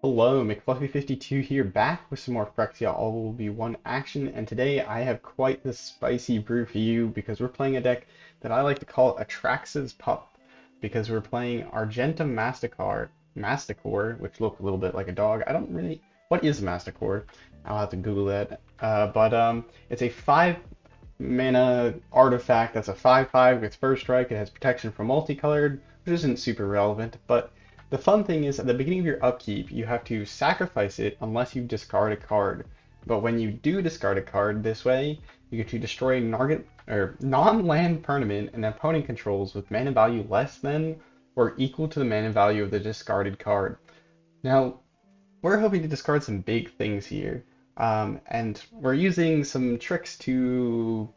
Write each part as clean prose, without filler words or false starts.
Hello, McFluffy52 here, back with some more Phyrexia All Will Be One action, and today I have quite the spicy brew for you because we're playing a deck that I like to call Atraxa's Pup, because we're playing Argentum Masticore, which look a little bit like a dog. I don't really... What is Masticore? I'll have to Google that. It's a 5 mana artifact that's a 5/5 with first strike. It has protection from multicolored, which isn't super relevant, but the fun thing is at the beginning of your upkeep, you have to sacrifice it unless you discard a card. But when you do discard a card this way, you get to destroy non-land permanent an opponent controls with mana value less than or equal to the mana value of the discarded card. Now, we're hoping to discard some big things here, and we're using some tricks to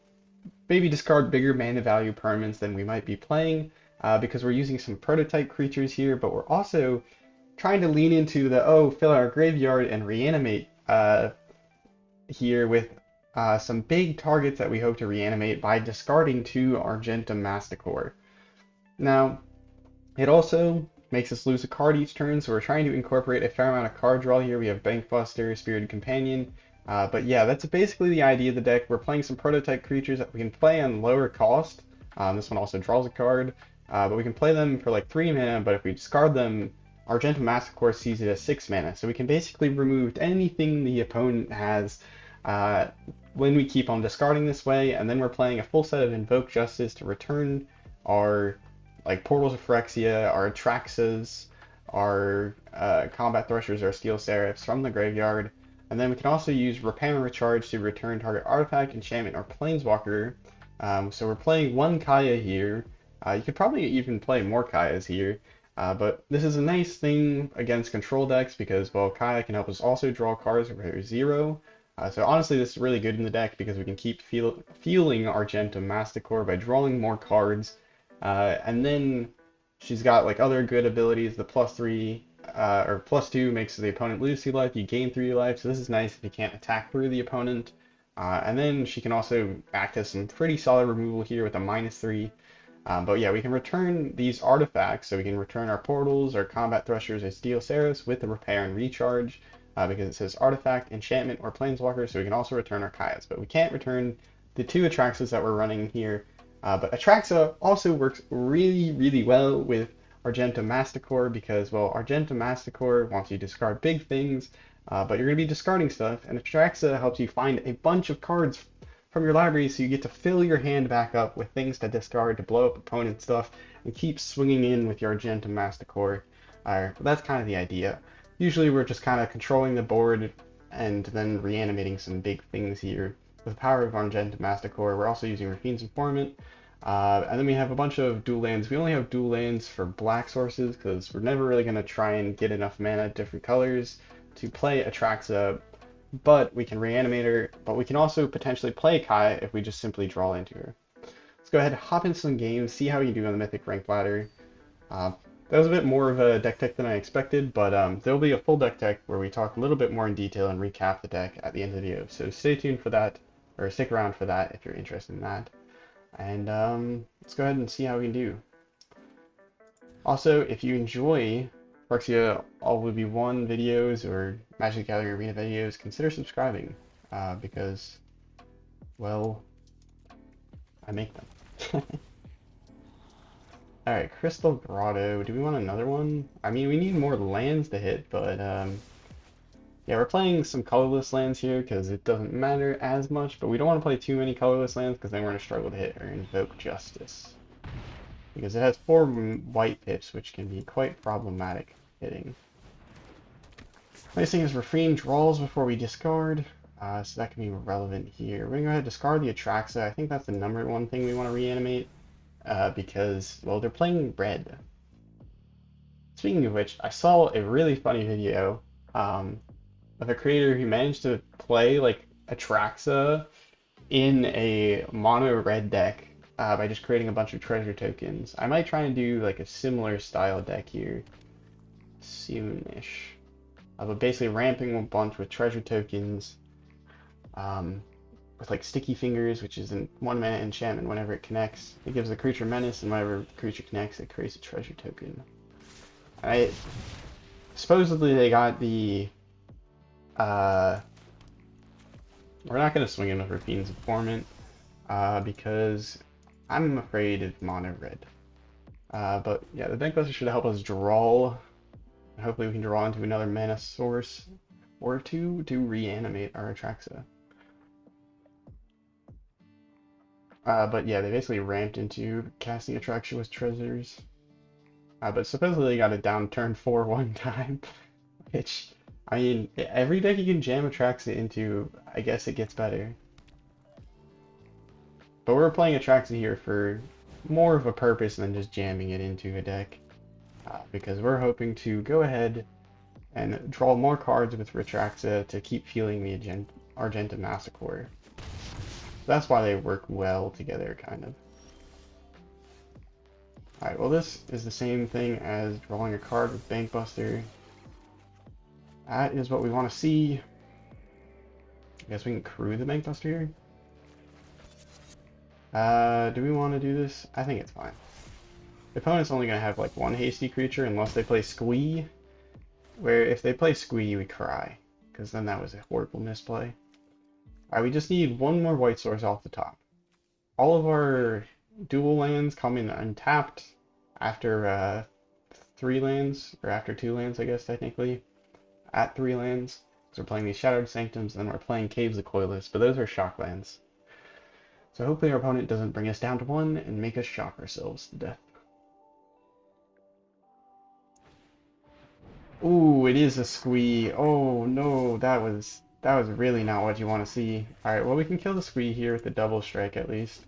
maybe discard bigger mana value permanents than we might be playing, because we're using some prototype creatures here, but we're also trying to lean into the, oh, fill our graveyard and reanimate here with some big targets that we hope to reanimate by discarding two Argentum Masticore. Now, it also makes us lose a card each turn, so we're trying to incorporate a fair amount of card draw here. We have Bankbuster, Spirited Companion, but yeah, that's basically the idea of the deck. We're playing some prototype creatures that we can play on lower cost. This one also draws a card, but we can play them for like 3 mana, but if we discard them, Argentum Masticore sees it as 6 mana. So we can basically remove anything the opponent has uh, when we keep on discarding this way, and then we're playing a full set of Invoke Justice to return our like Portals of Phyrexia, our Atraxas, our Combat Threshers, our Steel Seraphs from the graveyard. And then we can also use Repair and Recharge to return target artifact, enchantment, or planeswalker. So we're playing one Kaya here. You could probably even play more Kayas here. But this is a nice thing against control decks because, well, Kaya can help us also draw cards for 0. So honestly, this is really good in the deck because we can keep fueling Argentum Masticore by drawing more cards. And then she's got like other good abilities. The +3 or +2 makes the opponent lose 2 life. You gain 3 life. So this is nice if you can't attack through the opponent. And then she can also act as some pretty solid removal here with a -3. But yeah, we can return these artifacts. So we can return our portals, our combat threshers, and steel seraphs with the repair and recharge. Because it says artifact, enchantment, or planeswalker. So we can also return our Kayas. But we can't return the 2 Atraxas that we're running here. But Atraxa also works really, really well with Argentum Masticore because, well, Argentum Masticore wants you to discard big things, but you're going to be discarding stuff, and Atraxa helps you find a bunch of cards from your library so you get to fill your hand back up with things to discard to blow up opponent stuff and keep swinging in with your Argentum Masticore. That's kind of the idea. Usually we're just kind of controlling the board and then reanimating some big things here. With the power of Argentum Masticore, we're also using Raffine's Informant. And then we have a bunch of dual lands. We only have dual lands for black sources because we're never really going to try and get enough mana, different colors, to play Atraxa. But we can Reanimator, but we can also potentially play Kai if we just simply draw into her. Let's go ahead and hop into some games, see how you do on the Mythic rank ladder. Uh, that was a bit more of a deck tech than I expected, but there'll be a full deck tech where we talk a little bit more in detail and recap the deck at the end of the video. So stay tuned for that, or stick around for that if you're interested in that. And let's go ahead and see how we can do. Also, if you enjoy Phyrexia All Will Be One videos or Magic the Gathering Arena videos, consider subscribing because, well, I make them. Alright, Crystal Grotto. Do we want another one? I mean, we need more lands to hit, but yeah, we're playing some colorless lands here because it doesn't matter as much, but we don't want to play too many colorless lands because then we're going to struggle to hit or Invoke Justice. Because it has 4 white pips, which can be quite problematic hitting. Nice thing is Raffine draws before we discard, so that can be relevant here. We're going to go ahead and discard the Atraxa. I think that's the #1 thing we want to reanimate, because, well, they're playing red. Speaking of which, I saw a really funny video of a creator who managed to play like Atraxa in a mono red deck by just creating a bunch of treasure tokens. I might try and do like a similar style deck here soonish. But basically ramping a bunch with treasure tokens with like Sticky Fingers, which is a 1 mana enchantment whenever it connects. It gives the creature menace, and whenever the creature connects, it creates a treasure token. Supposedly they got the uh, we're not going to swing in with Raffine's Informant because I'm afraid it's mono red. But yeah, the Bankbuster should help us draw. Hopefully we can draw into another mana source or two to reanimate our Atraxa. But yeah, they basically ramped into casting Atraxa with treasures. But supposedly they got it down turn 4 one time, which, I mean, every deck you can jam Atraxa into, I guess it gets better. But we're playing Atraxa here for more of a purpose than just jamming it into a deck. Because we're hoping to go ahead and draw more cards with Atraxa to keep fueling the Argentum Masticore. That's why they work well together, kind of. Alright, well this is the same thing as drawing a card with Bankbuster. That is what we want to see. I guess we can crew the Bankbuster here. Do we want to do this? I think it's fine. The opponent's only going to have like one hasty creature unless they play Squee. Where if they play Squee, we cry. Because then that was a horrible misplay. Alright, we just need one more white source off the top. All of our dual lands come in untapped after 3 lands, or after 2 lands, I guess, technically. At 3 lands. So we're playing these Shadowed Sanctums, and then we're playing Caves of Coilless, but those are shock lands. So hopefully our opponent doesn't bring us down to 1 and make us shock ourselves to death. Ooh, it is a Squee. Oh no, that was really not what you want to see. Alright, well we can kill the Squee here with the double strike at least.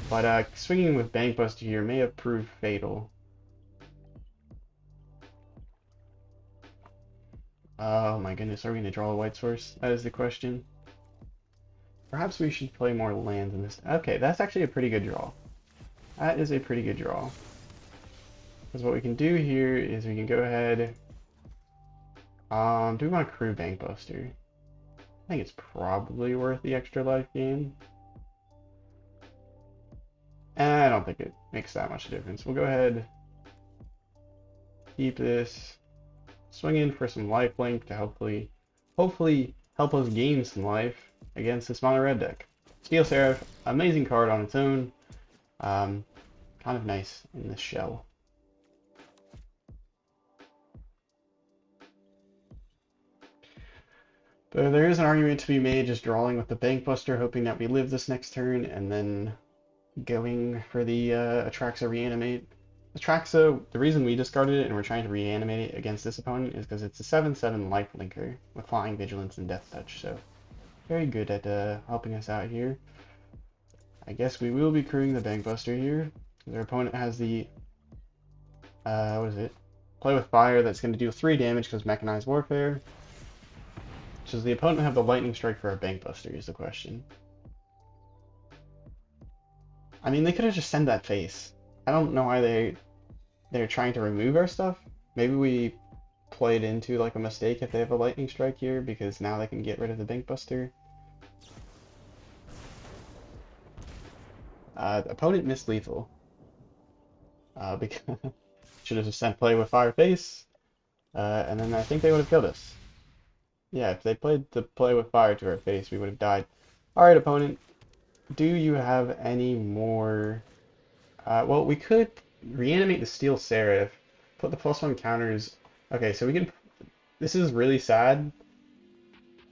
But swinging with Bankbuster here may have proved fatal. Oh my goodness, are we going to draw a white source? That is the question. Perhaps we should play more lands in this. Okay, that's actually a pretty good draw. That is a pretty good draw. Because what we can do here is we can go ahead. Do we want to crew Bankbuster? I think it's probably worth the extra life gain. And I don't think it makes that much difference. We'll go ahead, keep this, swing in for some lifelink to hopefully help us gain some life against this mono red deck. Steel Seraph, amazing card on its own. Kind of nice in this shell. But there is an argument to be made just drawing with the Bankbuster, hoping that we live this next turn, and then going for the Atraxa Reanimate. Atraxa, the reason we discarded it and we're trying to reanimate it against this opponent is because it's a 7/7 life linker with Flying Vigilance and Death Touch, so very good at helping us out here. I guess we will be crewing the Bankbuster here. Their opponent has the, what is it? Play with Fire that's going to do 3 damage because Mechanized Warfare. Does the opponent have the Lightning Strike for a Bankbuster is the question. I mean, they could have just sent that face. I don't know why they're trying to remove our stuff. Maybe we played into like a mistake if they have a Lightning Strike here, because now they can get rid of the Bankbuster. The opponent missed lethal. Because should have just sent play with Fire face, and then I think they would have killed us. Yeah, if they played the play with Fire to our face, we would have died. Alright, opponent. Do you have any more? Well, we could reanimate the Steel Seraph, put the +1 counters. Okay, so we can. This is really sad,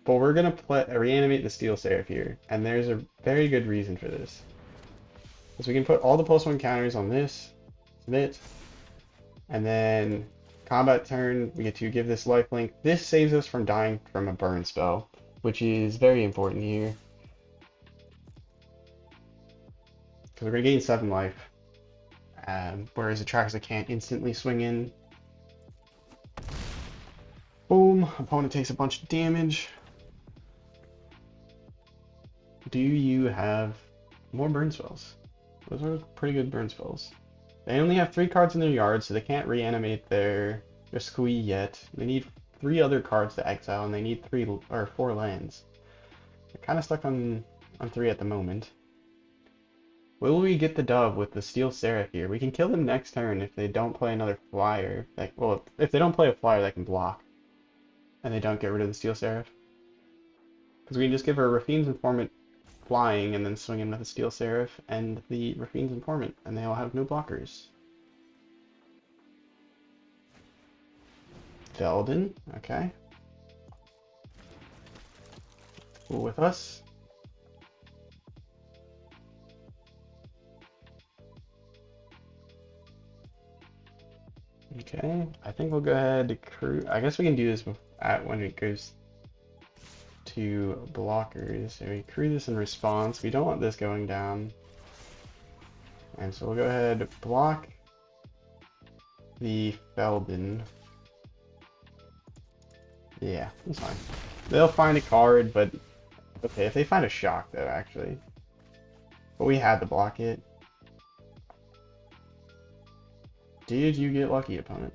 but we're gonna reanimate the Steel Seraph here, and there's a very good reason for this. Because we can put all the +1 counters on this, submit, and then combat turn, we get to give this lifelink. This saves us from dying from a burn spell, which is very important here. Because we're going to gain 7 life, whereas Atraxa can't instantly swing in. Boom, opponent takes a bunch of damage. Do you have more burn spells? Those are pretty good burn spells. They only have 3 cards in their yard, so they can't reanimate their Squee yet. They need 3 other cards to exile, and they need 4 lands. They're kind of stuck on 3 at the moment. Will we get the dub with the Steel Seraph here? We can kill them next turn if they don't play another flyer. Like, well, if they don't play a flyer, they can block. And they don't get rid of the Steel Seraph. Because we can just give our Raffine's Informant flying and then swing in with the Steel Seraph and the Raffine's Informant, and they'll have no blockers. Velden, okay. Cool with us. Okay, I think we'll go ahead to crew. I guess we can do this when it goes to blockers. So we crew this in response. We don't want this going down. And so we'll go ahead and block the Velden. Yeah, that's fine. They'll find a card, but okay, if they find a shock though, actually. But we had to block it. Did you get lucky, opponent?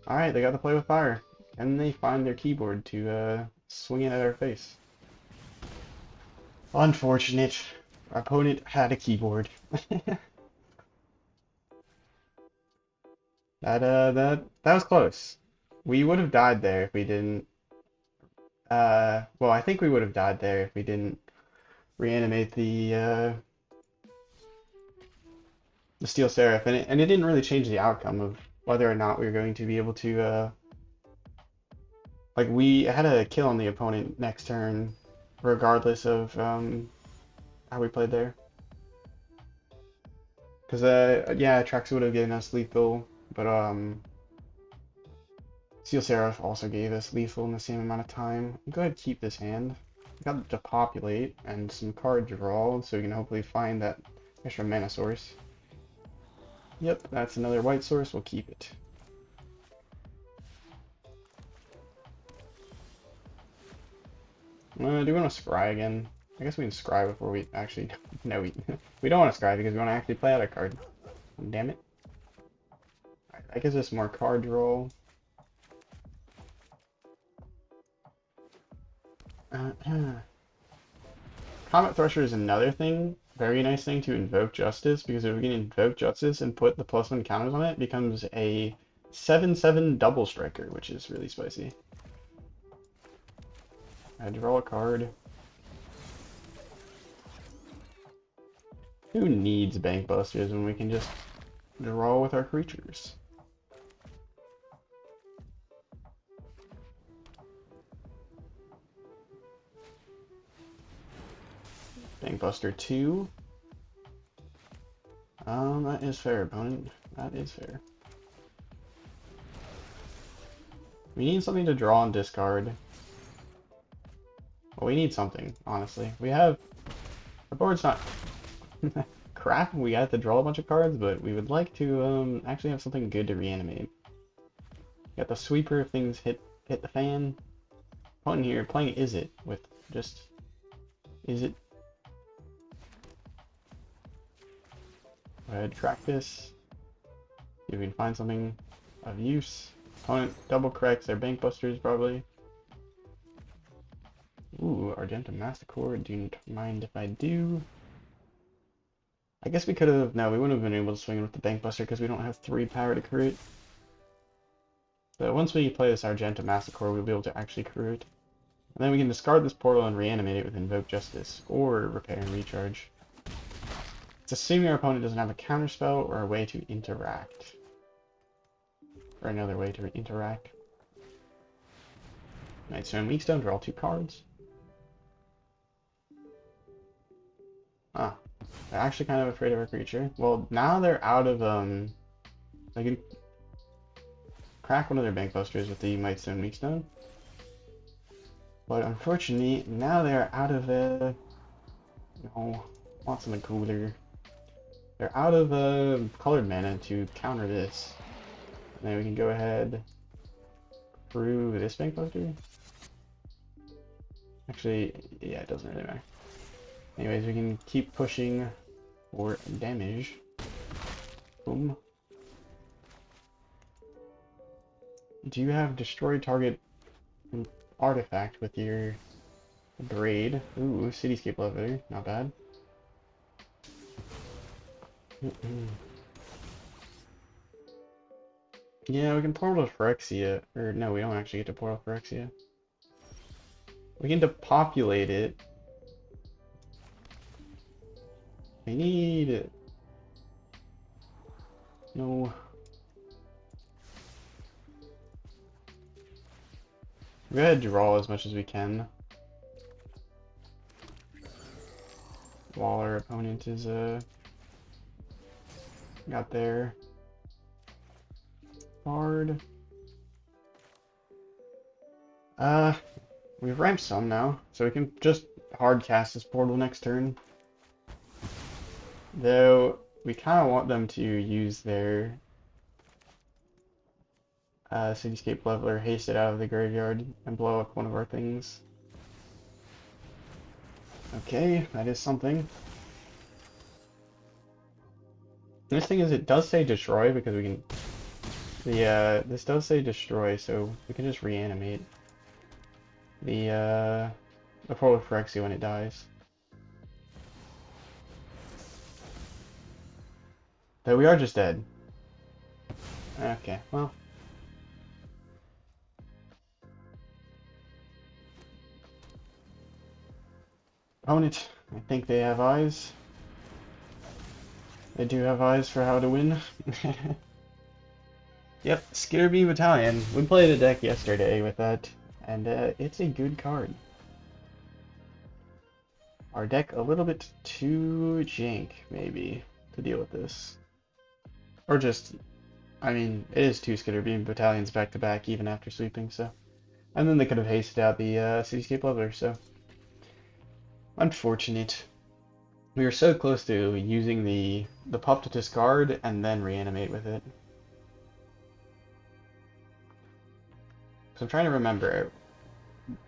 Alright, they got to play with fire. Can they find their keyboard to swing it at our face? Unfortunate. Our opponent had a keyboard. that was close. We would have died there if we didn't. Well, I think we would have died there if we didn't reanimate the Steel Seraph, and it didn't really change the outcome of whether or not we were going to be able to like we had a kill on the opponent next turn, regardless of how we played there. Because yeah, Atraxa would have given us lethal, but Steel Seraph also gave us lethal in the same amount of time. Go ahead and keep this hand. We got to populate and some card draw, so we can hopefully find that extra mana source. Yep, that's another white source. We'll keep it. Do we want to scry again? I guess we can scry before we actually. No, we don't want to scry because we want to actually play out a card. Damn it. Alright, that gives us more card draw. Comet Thresher is another thing. Very nice thing to Invoke Justice, because if we can Invoke Justice and put the +1 counters on it, it becomes a 7/7 double striker, which is really spicy. I draw a card. Who needs Bank Busters when we can just draw with our creatures? Bank Buster 2. That is fair, opponent. That is fair. We need something to draw and discard. Well, we need something, honestly. We have... Our board's not crap. We have to draw a bunch of cards, but we would like to actually have something good to reanimate. Got the sweeper if things hit the fan. Opponent here playing Is It with just... Is It. Go ahead, track this. See if we can find something of use. Opponent double corrects their bank busters, probably. Ooh, Argentum Masticore. Do you mind if I do? I guess we could have... No, we wouldn't have been able to swing with the bank buster because we don't have 3 power to crew it. But once we play this Argentum Masticore, we'll be able to actually crew it. And then we can discard this portal and reanimate it with Invoke Justice, or Repair and Recharge. It's assuming our opponent doesn't have a counterspell or a way to interact. Or another way to interact. Nightstone Weakstone, draw 2 cards. Ah, they're actually kind of afraid of our creature. Well, now they're out of, they can crack one of their bank busters with the Mightstone Weakstone. But unfortunately, now they're out of, no, want something cooler. They're out of, colored mana to counter this. And then we can go ahead, crew this bank buster. Actually, yeah, it doesn't really matter. Anyways, we can keep pushing for damage. Boom. Do you have destroy target artifact with your braid? Ooh, Cityscape Leveler, not bad. Yeah, we can portal Phyrexia. Or no, we don't actually get to portal Phyrexia. We can depopulate it. We need it. No. We gotta draw as much as we can while our opponent is got their card. We've ramped some now, so we can just hard cast this portal next turn. Though we kind of want them to use their Cityscape Leveler, haste it out of the graveyard, and blow up one of our things. Okay, that is something. This thing is, it does say destroy because we can. This does say destroy, so we can just reanimate the portal Phyrexia when it dies. Though we are just dead. Okay, well. Opponent, I think they have eyes. They do have eyes for how to win. Yep, Skitterbeam Battalion. We played a deck yesterday with that, and it's a good card. Our deck a little bit too jank, maybe, to deal with this. Or just, I mean, it is two Skitterbeam Battalions back to back, even after sweeping, so. And then they could have hasted out the Cityscape Leveler, so. Unfortunate. We were so close to using the pup to discard and then reanimate with it. So I'm trying to remember,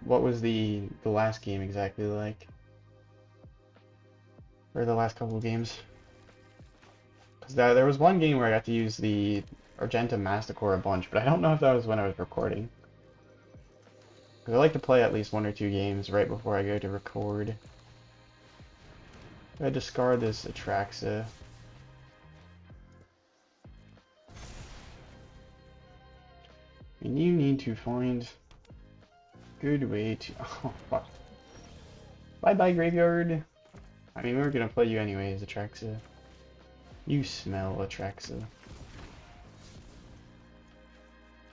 what was the last game exactly like? Or the last couple of games? Because there was one game where I got to use the Argentum Masticore a bunch, but I don't know if that was when I was recording. Because I like to play at least 1 or 2 games right before I go to record. I discard this Atraxa. And you need to find a good way to... Oh, fuck. Bye-bye, graveyard! I mean, we were gonna play you anyways, Atraxa. You smell Atraxa.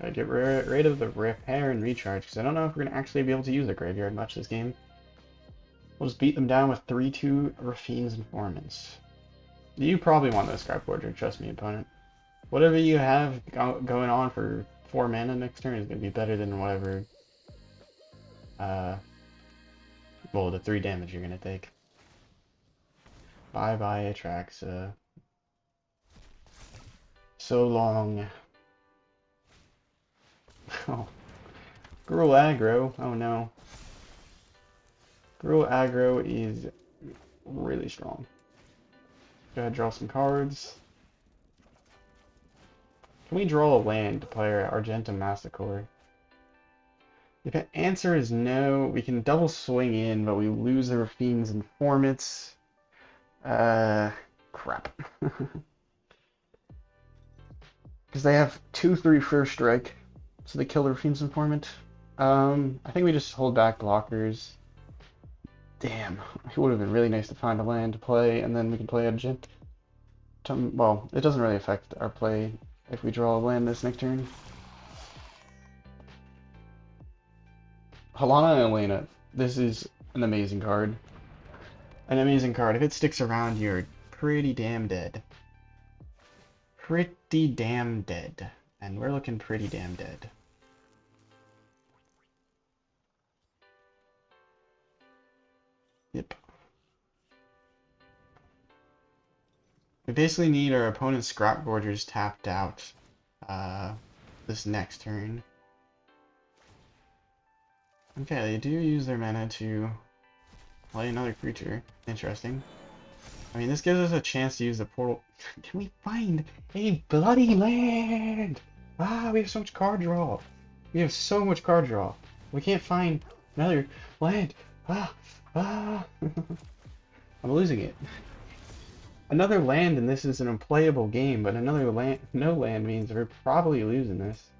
Gotta get rid of the repair and recharge, because I don't know if we're gonna actually be able to use the graveyard much this game. We'll just beat them down with 3-2 Raffine's Informants. You probably want this card forger, trust me, opponent. Whatever you have going on for 4 mana next turn is gonna be better than whatever, well, the 3 damage you're gonna take. Bye-bye, Atraxa. So long. Oh. Gruel aggro. Oh no. Gruel aggro is really strong. Go ahead, draw some cards. Can we draw a land to play our Argentum Masticore? If the answer is no, we can double swing in, but we lose the Raffine's Informants. Crap. Because they have 2/3 first strike, so they kill the Raffine's Informant. I think we just hold back blockers. Damn, it would have been really nice to find a land to play, and then we can play Argentum. Well, it doesn't really affect our play if we draw a land this next turn. Halana and Elena, this is an amazing card. An amazing card. If it sticks around, you're pretty damn dead. Pretty damn dead. And we're looking pretty damn dead. Yep. We basically need our opponent's Scrap Gorgers tapped out this next turn. Okay, they do use their mana to play another creature. Interesting. I mean, this gives us a chance to use the portal. Can we find a bloody land? Ah, we have so much card draw. We have so much card draw. We can't find another land. Ah. I'm losing it. Another land and this is an unplayable game, but another land, no land means we're probably losing this.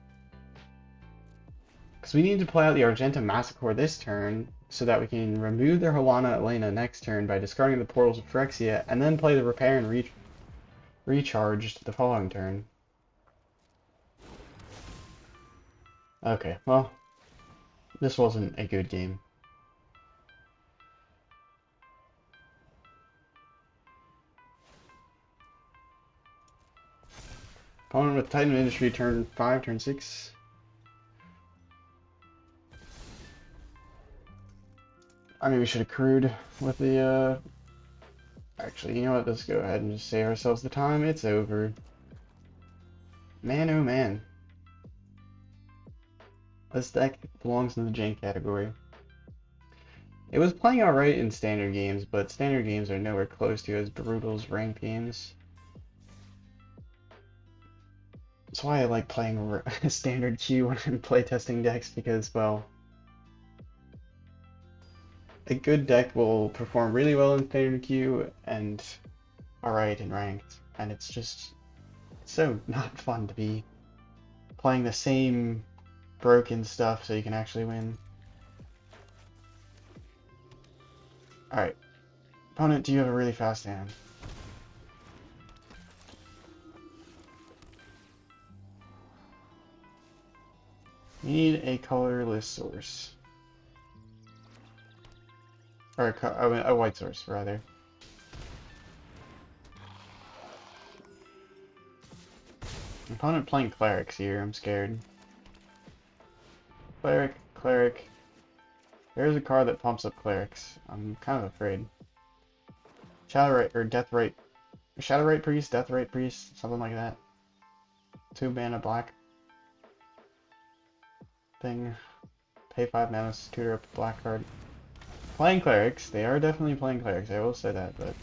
Because we need to play out the Argentum Masticore this turn, so that we can remove their Helana Elena next turn by discarding the Portals of Phyrexia, and then play the Repair and Recharge the following turn. Okay, well, this wasn't a good game. Opponent with Titan of Industry turn 5, turn 6. I mean, we should have accrued with the, Actually, you know what? Let's go ahead and just save ourselves the time. It's over. Man, oh man. This deck belongs in the jank category. It was playing alright in standard games, but standard games are nowhere close to as brutal as ranked games. That's why I like playing standard queue when I'm playtesting decks, because, well, a good deck will perform really well in standard queue and alright in ranked, and it's just so not fun to be playing the same broken stuff so you can actually win. Alright. Opponent, do you have a really fast hand? You need a colorless source. Or a white source, rather. Opponent playing clerics here, I'm scared. Cleric, cleric. There's a card that pumps up clerics. I'm kind of afraid. Shadowrite, or Deathrite. Shadowrite Priest, Deathrite Priest, something like that. 2 mana black thing. Pay 5 mana, tutor up a black card. Playing clerics, they are definitely playing clerics, I will say that, but...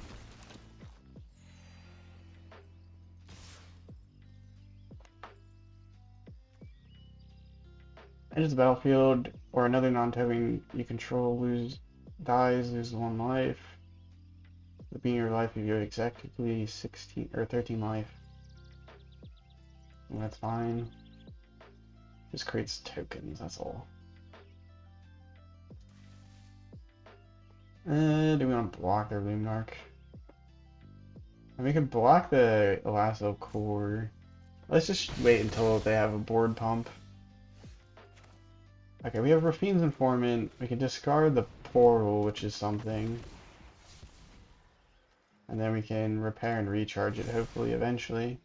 Enters the battlefield, or another non-token you control dies, loses 1 life. At the beginning of your life, you have exactly 16 or 13 life. And that's fine. Just creates tokens, that's all. Do we want to block their Luminarch? And we can block the Lasso Core. Let's just wait until they have a board pump. Okay, we have Raffine's Informant. We can discard the Portal, which is something. And then we can repair and recharge it, hopefully, eventually.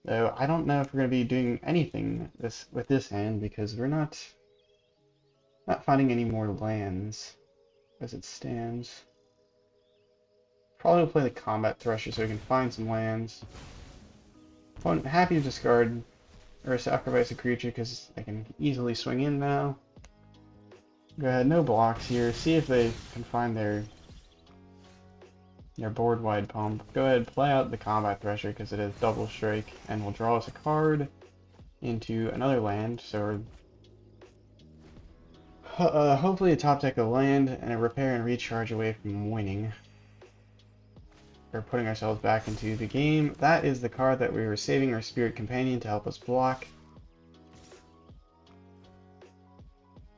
Though, I don't know if we're going to be doing anything with this hand, because we're not finding any more lands as it stands. Probably will play the Combat Thresher so we can find some lands. I'm happy to discard or sacrifice a creature because I can easily swing in now. Go ahead, no blocks here. See if they can find their board wide pump. Go ahead, play out the Combat Thresher because it is double strike and will draw us a card into another land. So hopefully a top deck of land and a repair and recharge away from winning. Or putting ourselves back into the game. That is the card that we were saving our Spirit Companion to help us block.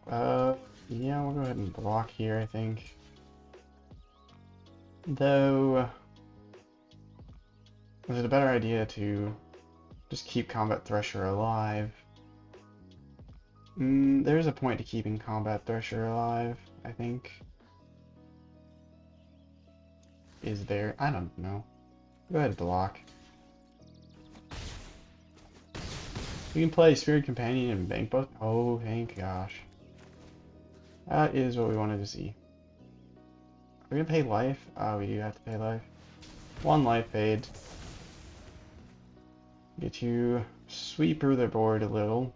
Yeah, we'll go ahead and block here, I think. Though, is it a better idea to just keep Combat Thresher alive? There's a point to keeping Combat Thresher alive, I think. Is there? I don't know. Go ahead and block. We can play Spirit Companion and Bank Book. Oh, thank gosh. That is what we wanted to see. Are we gonna pay life? Oh, we do have to pay life. 1 life paid. Get to sweep through their board a little,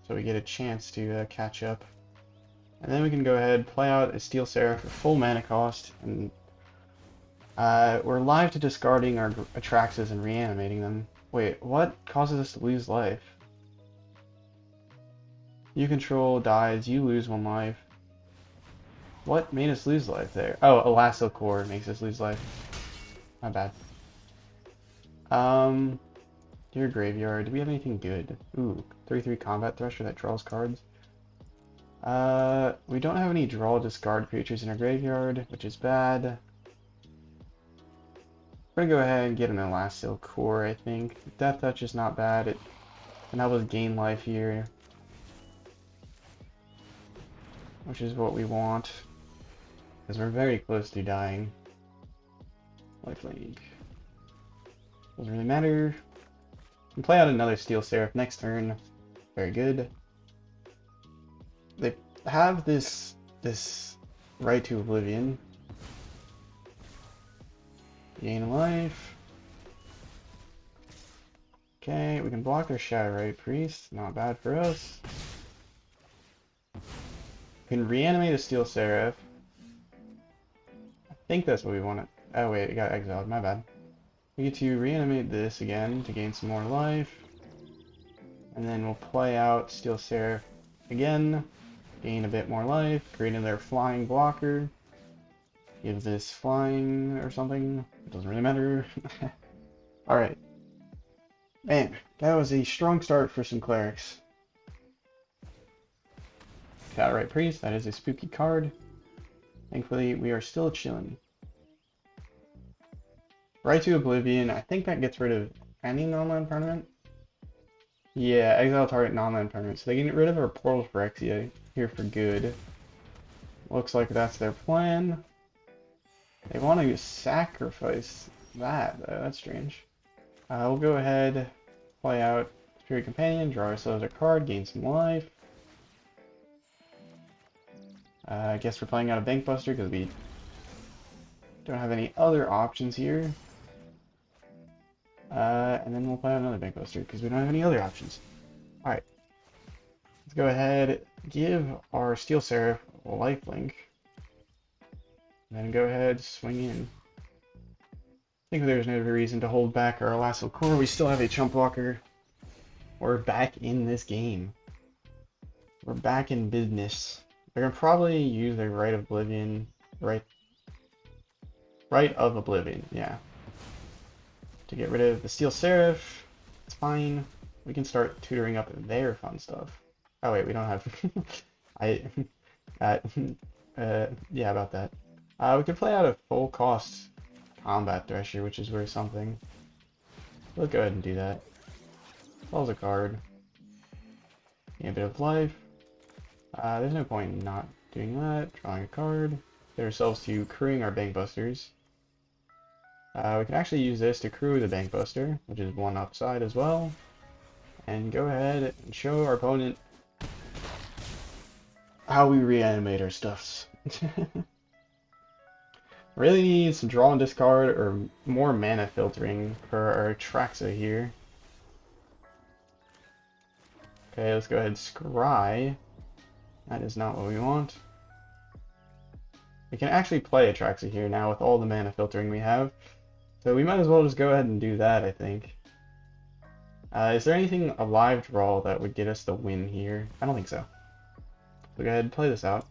so we get a chance to catch up. And then we can go ahead, play out a Steel Seraph for full mana cost, and we're live to discarding our Atraxas and reanimating them. Wait, what causes us to lose life? You control dies, you lose 1 life. What made us lose life there? Oh, a Lasso Core makes us lose life. My bad. Your graveyard. Do we have anything good? Ooh, 3/3 combat Thresher that draws cards. We don't have any draw discard creatures in our graveyard, which is bad. We're gonna go ahead and get an Elastil Core, I think. Death Touch is not bad. It can help us gain life here, which is what we want, because we're very close to dying. Lifelink. Doesn't really matter. We can play out another Steel Seraph next turn. Very good. They have this right to Oblivion. Gain life. Okay, we can block their Shadowrite Priest. Not bad for us. We can reanimate a Steel Seraph. I think that's what we want. Oh wait, it got exiled. My bad. We get to reanimate this again to gain some more life. And then we'll play out Steel Seraph again. Gain a bit more life. Create another flying blocker. Give this flying or something. It doesn't really matter. Alright. Man, that was a strong start for some clerics. Shadowrite Priest, that is a spooky card. Thankfully, we are still chilling. Right to Oblivion, I think that gets rid of any non-land permanent. Yeah, exile target non-land permanent. So they can get rid of our Portal Phyrexia here for good. Looks like that's their plan. They want to sacrifice that, though. That's strange. We'll go ahead, play out Spirit Companion, draw ourselves a card, gain some life. I guess we're playing out a Bank Buster because we don't have any other options here. And then we'll play out another Bank Buster because we don't have any other options. Alright. Let's go ahead, give our Steel Seraph a lifelink. And then go ahead, swing in. I think there's no reason to hold back our Elastil Core. We still have a Chump Blocker. We're back in this game. We're back in business. They're gonna probably use their Right of Oblivion. Right of Oblivion, yeah. To get rid of the Steel Seraph. It's fine. We can start tutoring up their fun stuff. Oh wait, we don't have... yeah, about that. We could play out a full cost combat Thresher, which is worth something. Let's go ahead and do that. Falls a card. Gain a bit of life. There's no point in not doing that. Drawing a card. Get ourselves to crewing our Bank Busters. We can actually use this to crew the Bank Buster, which is one upside as well. And go ahead and show our opponent how we reanimate our stuffs. Really need some draw and discard or more mana filtering for our Atraxa here. Okay, let's go ahead and scry. That is not what we want. We can actually play Atraxa here now with all the mana filtering we have. So we might as well just go ahead and do that, I think. Is there anything a live draw that would get us the win here? I don't think so. So go ahead and play this out.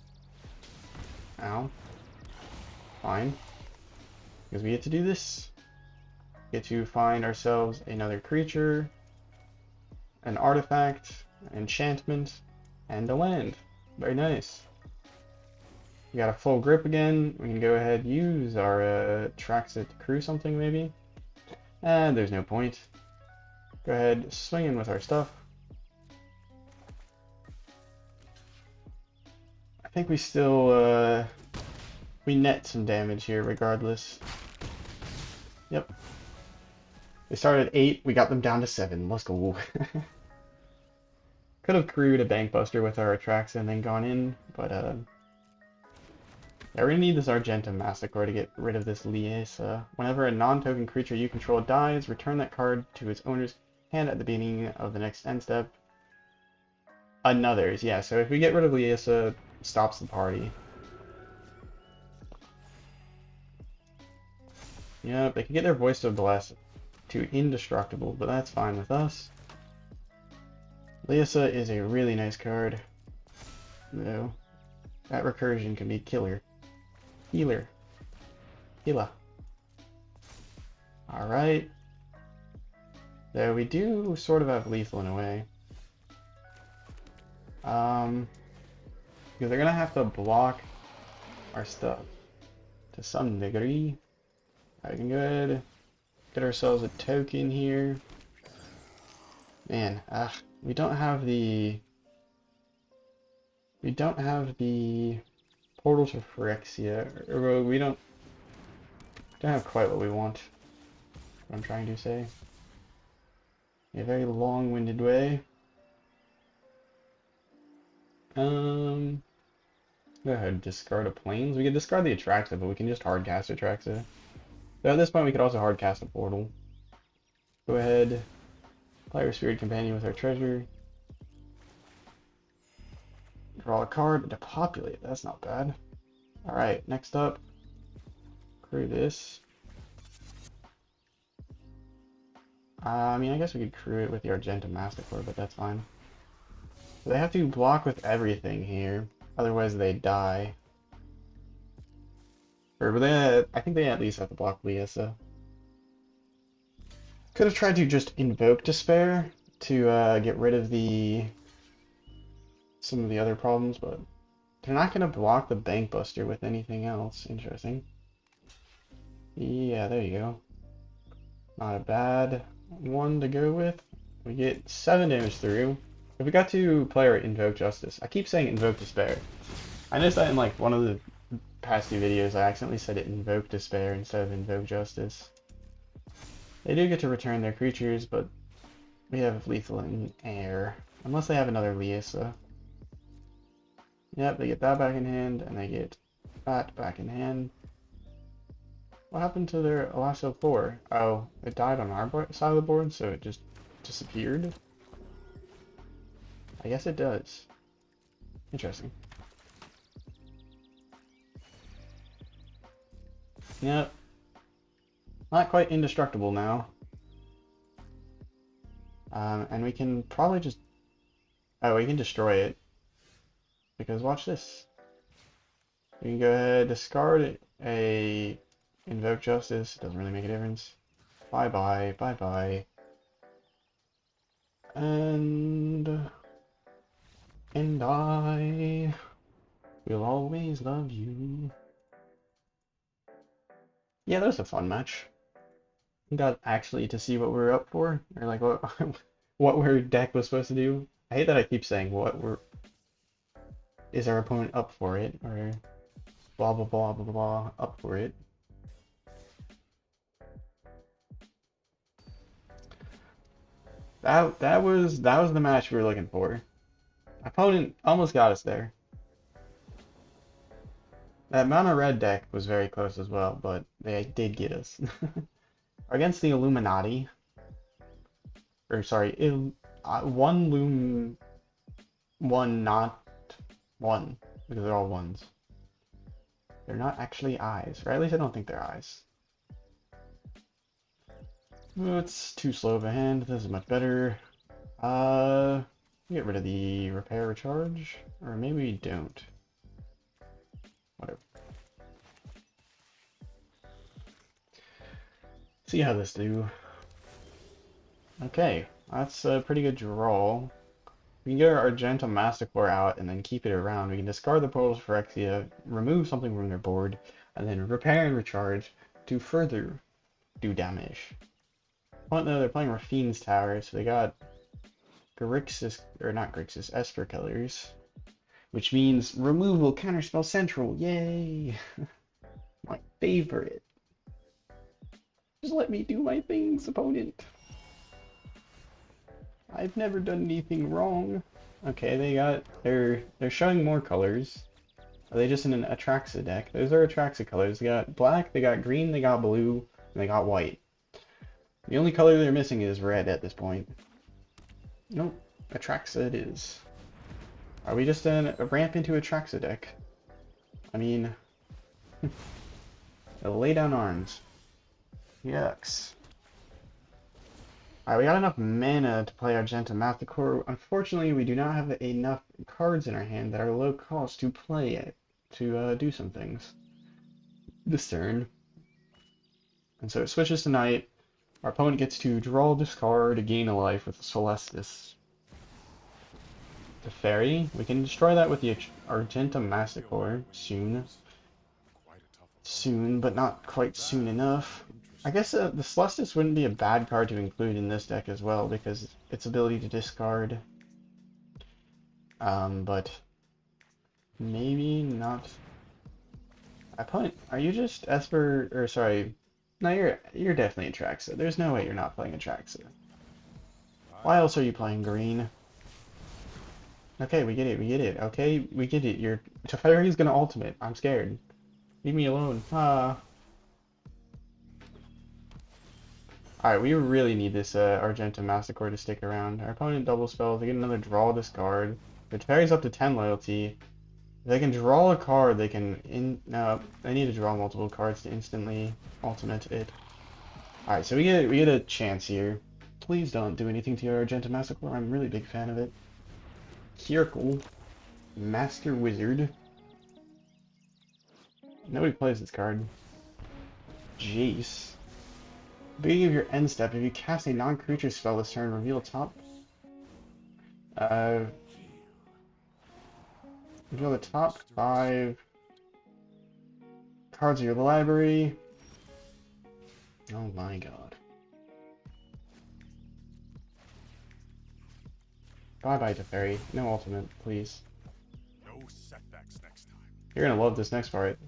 Ow. Fine. Because we get to do this. We get to find ourselves another creature, an artifact, an enchantment, and a land. Very nice. We got a full grip again. We can go ahead and use our Atraxa to crew something maybe. And there's no point. Go ahead, swing in with our stuff. I think we still we net some damage here regardless. Yep. They started at 8, we got them down to 7. Let's go. Could have crewed a Bank Buster with our Atraxa and then gone in, but yeah, we're gonna need this Argentum Masticore to get rid of this Liesa. Whenever a non-token creature you control dies, return that card to its owner's hand at the beginning of the next end step. Another's, yeah, so if we get rid of Liesa, it stops the party. Yeah, they can get their Voice of Bless to indestructible, but that's fine with us. Liesa is a really nice card, though. That recursion can be killer. Healer. Healer. Alright. There we do sort of have lethal in a way. Because they're gonna have to block our stuff to some degree. I can go ahead, get ourselves a token here. Man, we don't have the portal to Phyrexia, or we don't have quite what we want. What I'm trying to say. A very long-winded way. Go ahead, discard a plains. We could discard the Atraxa, but we can just hard cast Atraxa. So at this point, we could also hard cast a portal. Go ahead, play our Spirit Companion with our treasure. Draw a card, depopulate. That's not bad. Alright, next up, crew this. I mean, I guess we could crew it with the Argentum Masticore, but that's fine. So they have to block with everything here, otherwise they die. But I think they at least have to block Liesa. Could have tried to just invoke Despair to get rid of some of the other problems, but they're not going to block the Bank Buster with anything else. Interesting. Yeah, there you go. Not a bad one to go with. We get 7 damage through. If we got to play our Invoke Justice, I keep saying Invoke Despair. I noticed that in like one of the past few videos I accidentally said it Invoke Despair instead of Invoke Justice. They do get to return their creatures, but we have lethal in air. Unless they have another Liesa. Yep, they get that back in hand, and they get that back in hand. What happened to their Alasso 4? Oh, it died on our side of the board, so it just disappeared? I guess it does. Interesting. Yep. Not quite indestructible now. And we can probably just... Oh, we can destroy it. Because watch this. We can go ahead, discard a Invoke Justice. Doesn't really make a difference. Bye-bye, bye-bye. And I will always love you. Yeah, that was a fun match. Got actually to see what we're up for, or like what what our deck was supposed to do. I hate that I keep saying is our opponent up for it, or blah blah blah blah blah up for it. That was the match we were looking for. Opponent almost got us there. That mono red deck was very close as well, but they did get us. Against the Illuminati, or sorry, one loom, one not one, because they're all ones. They're not actually eyes, or at least I don't think they're eyes. It's too slow of a hand. This is much better. Get rid of the repair recharge, or maybe we don't. Whatever. See how this do. Okay, that's a pretty good draw. We can get our Argentum Masticore out and then keep it around. We can discard the portals for Phyrexia, remove something from their board, and then repair and recharge to further do damage. Oh no, they're playing Raffine's Tower, so they got Grixis, or not Grixis, Esper colors, which means removal counterspell central. Yay! My favorite. Just let me do my things, opponent. I've never done anything wrong. Okay, they're showing more colors. Are they just in an Atraxa deck? Those are Atraxa colors. They got black, they got green, they got blue, and they got white. The only color they're missing is red at this point. Nope, Atraxa it is. Are we just in a ramp into Atraxa deck? I mean, lay down arms. Yucks. Alright, we got enough mana to play Argentum Masticore. Unfortunately, we do not have enough cards in our hand that are low cost to play it, to do some things this turn. And so it switches to night. Our opponent gets to draw, discard, gain a life with Celestis. The fairy, we can destroy that with the Argentum Masticore soon. Soon, but not quite soon enough. I guess the Celestis wouldn't be a bad card to include in this deck as well, because its ability to discard. But maybe not. Opponent, are you just Esper, or sorry, no, you're definitely Atraxa. There's no way you're not playing Atraxa. Why else are you playing green? Okay, we get it, we get it. Okay, we get it. Your Teferi's gonna ultimate. I'm scared. Leave me alone. Ah. Alright, we really need this Argentum Masticore to stick around. Our opponent double spells. They get another draw discard. The Teferi's up to 10 loyalty. If they can draw a card, they can no, they need to draw multiple cards to instantly ultimate it. Alright, so we get a chance here. Please don't do anything to your Argentum Masticore. I'm a really big fan of it. Hierarchal. Master Wizard. Nobody plays this card. Jace. Beginning of your end step, if you cast a non-creature spell this turn, reveal the top 5 cards of your library. Oh my god. Bye-bye, Teferi. No ultimate, please. No setbacks next time. You're gonna love this next part.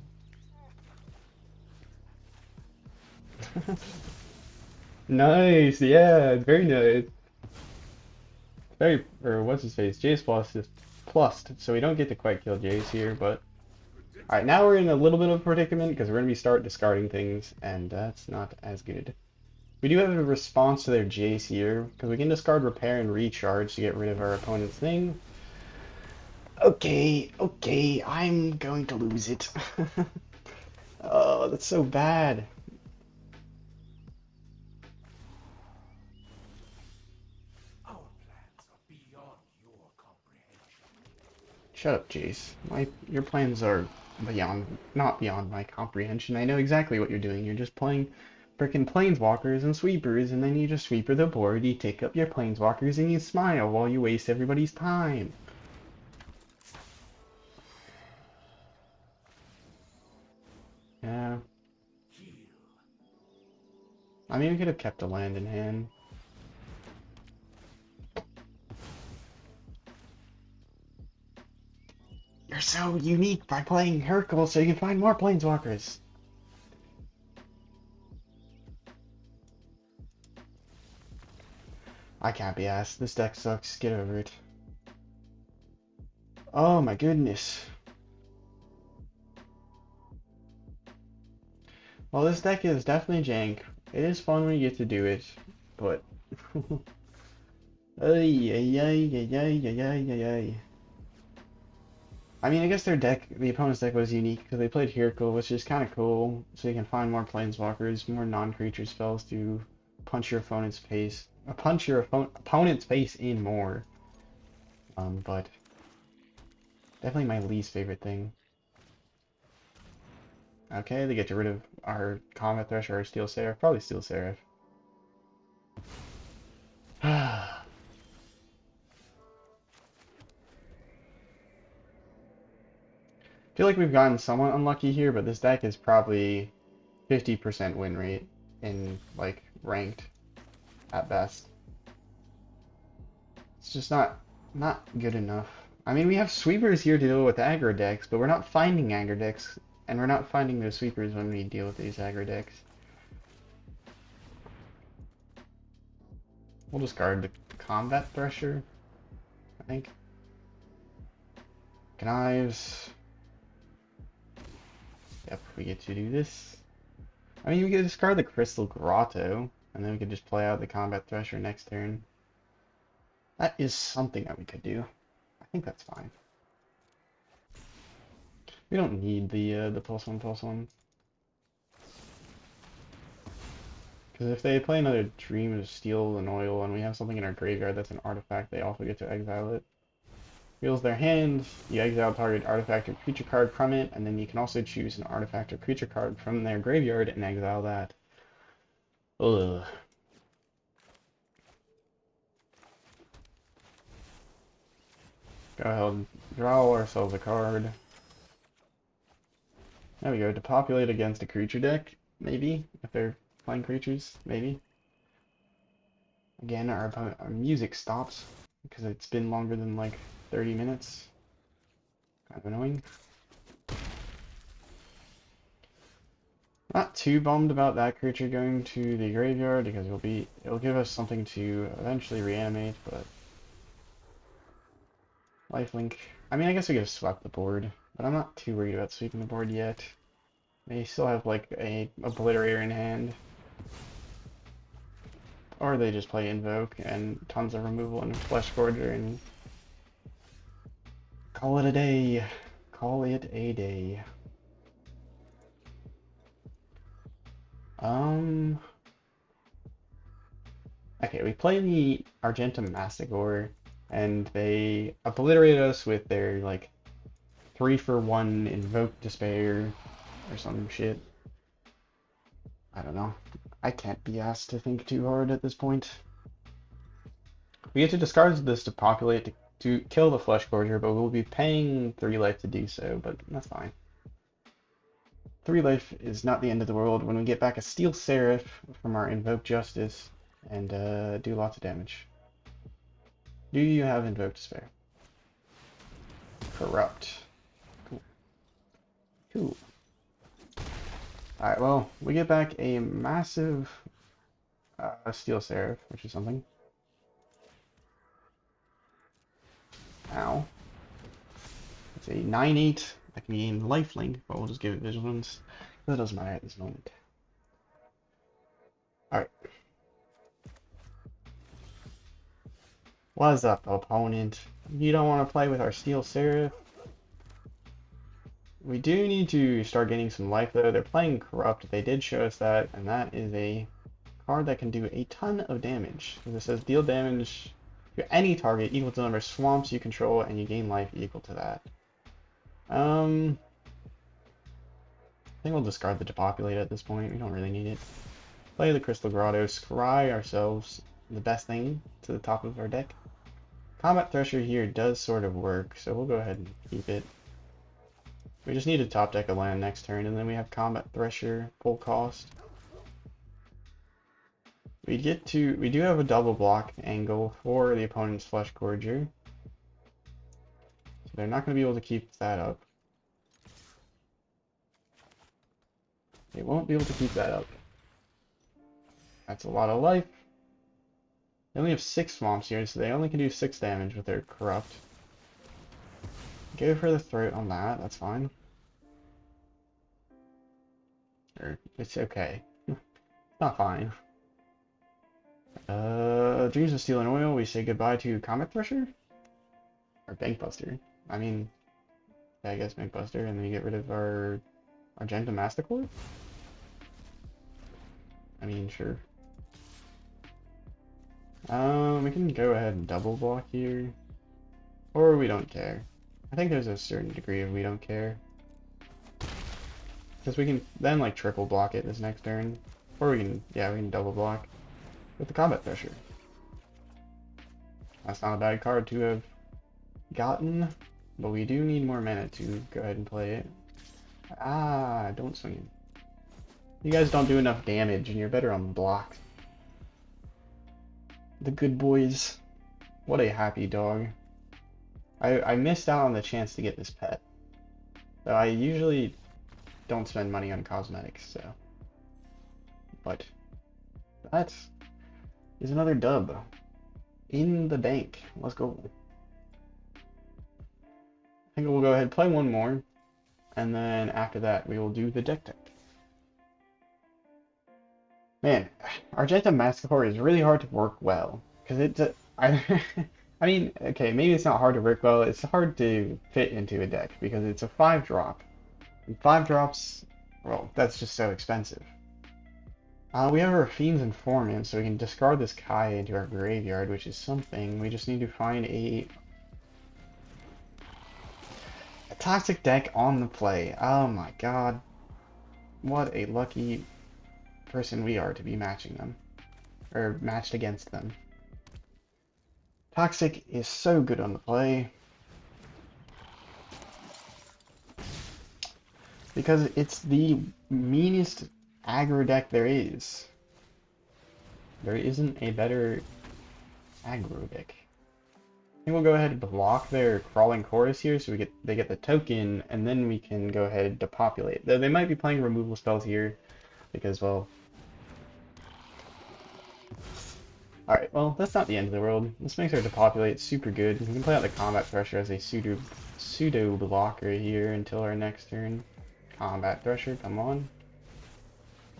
Nice, yeah, very nice. Very, or what's his face? Jace plus is plussed, so we don't get to quite kill Jace here, but... Alright, now we're in a little bit of a predicament, because we're going to start discarding things, and that's not as good. We do have a response to their Jace here, because we can discard Repair and Recharge to get rid of our opponent's thing. Okay, okay, I'm going to lose it. Oh, that's so bad. Shut up, Jace. Your plans are not beyond my comprehension. I know exactly what you're doing. You're just playing frickin' planeswalkers and sweepers, and then you just sweeper the board, you take up your planeswalkers, and you smile while you waste everybody's time. Yeah. I mean, we could have kept a land in hand. You're so unique by playing Hercule so you can find more planeswalkers. I can't be asked. This deck sucks. Get over it. Oh my goodness. Well, this deck is definitely jank. It is fun when you get to do it, but... ay, ay, ay, ay, ay, ay, ay, ay. I mean, I guess the opponent's deck was unique because they played Hierarchal, which is kind of cool, so you can find more planeswalkers, more non-creature spells to punch your opponent's face, opponent's face in more. But definitely my least favorite thing. Okay, they get rid of our Combat Thresher or Steel Seraph, probably Steel Seraph. Feel like we've gotten somewhat unlucky here, but this deck is probably 50% win rate in, like, ranked at best. It's just not good enough. I mean, we have sweepers here to deal with aggro decks, but we're not finding aggro decks, and we're not finding those sweepers when we deal with these aggro decks. We'll discard the Combat Thresher, I think. Knives. Yep, we get to do this. I mean, we could discard the Crystal Grotto, and then we could just play out the Combat Thresher next turn. That is something that we could do. I think that's fine. We don't need the +1/+1. Because if they play another Dream of Steel and Oil, and we have something in our graveyard that's an artifact, they also get to exile it. Reveals their hand, you exile target artifact or creature card from it, and then you can also choose an artifact or creature card from their graveyard and exile that. Ugh. Go ahead, draw ourselves a card. There we go, to populate against a creature deck, maybe, if they're playing creatures, maybe. Again, our music stops, because it's been longer than like 30 minutes. Kind of annoying. Not too bummed about that creature going to the graveyard, because it'll give us something to eventually reanimate, but... Lifelink. I mean, I guess we could have swept the board, but I'm not too worried about sweeping the board yet. They still have like a Obliterator in hand. Or they just play Invoke and tons of removal and Flesh Gorger and call it a day. Call it a day. Okay, we play the Argentum Masticore and they obliterate us with their like 3-for-1 Invoke Despair or some shit. I don't know. I can't be asked to think too hard at this point. We get to discard this to populate to kill the Flesh Gorger, but we'll be paying 3 life to do so, but that's fine. 3 life is not the end of the world when we get back a Steel Seraph from our Invoke Justice and do lots of damage. Do you have Invoke Despair? Corrupt. Cool. Cool. Alright, well, we get back a massive Steel Seraph, which is something. Ow. It's a 9/8 that can gain lifelink, but we'll just give it vigilance. That doesn't matter at this moment. Alright. What's up, opponent? You don't want to play with our Steel Seraph? We do need to start getting some life, though. They're playing Corrupt. They did show us that, and that is a card that can do a ton of damage. It says deal damage to any target equal to the number of swamps you control, and you gain life equal to that. I think we'll discard the Depopulate at this point. We don't really need it. Play the Crystal Grotto, scry ourselves the best thing to the top of our deck. Combat Thresher here does sort of work, so we'll go ahead and keep it. We just need to top deck a land next turn, and then we have Combat Thresher, full cost. We do have a double block angle for the opponent's Flesh Gorger. So they're not going to be able to keep that up. They won't be able to keep that up. That's a lot of life. They only have 6 swamps here, so they only can do 6 damage with their Corrupt. Go for the throat on that, that's fine. Or, it's okay. Not fine. Dreams of Steel and Oil, we say goodbye to Comet Thresher? Or Bankbuster. I mean, yeah, I guess Bankbuster, and then we get rid of our Argentum Masticore? I mean, sure. We can go ahead and double block here. Or we don't care. I think there's a certain degree of we don't care. Because we can then like triple block it this next turn. Or we can double block with the Combat Thresher. That's not a bad card to have gotten, but we do need more mana to go ahead and play it. Ah, don't swing it. You guys don't do enough damage and you're better on blocks. The good boys. What a happy dog. I missed out on the chance to get this pet. So I usually don't spend money on cosmetics, so. But that is another dub. In the bank. Let's go. I think we'll go ahead and play one more. And then after that, we will do the deck tech. Man, Argentum Masticore is really hard to work well. Because it's I mean, okay, maybe it's not hard to work well. It's hard to fit into a deck because it's a 5-drop. And 5 drops, well, that's just so expensive. We have Raffine's Informant, so we can discard this Kai into our graveyard, which is something. We just need to find a toxic deck on the play. Oh my god. What a lucky person we are to be matching them. Or matched against them. Toxic is so good on the play. Because it's the meanest aggro deck there is. There isn't a better aggro deck. I think we'll go ahead and block their crawling chorus here so they get the token, and then we can go ahead and depopulate. Though they might be playing removal spells here because, well, alright, well, that's not the end of the world. This makes our depopulate super good. We can play out the combat Thresher as a pseudo blocker here until our next turn. Combat Thresher, come on.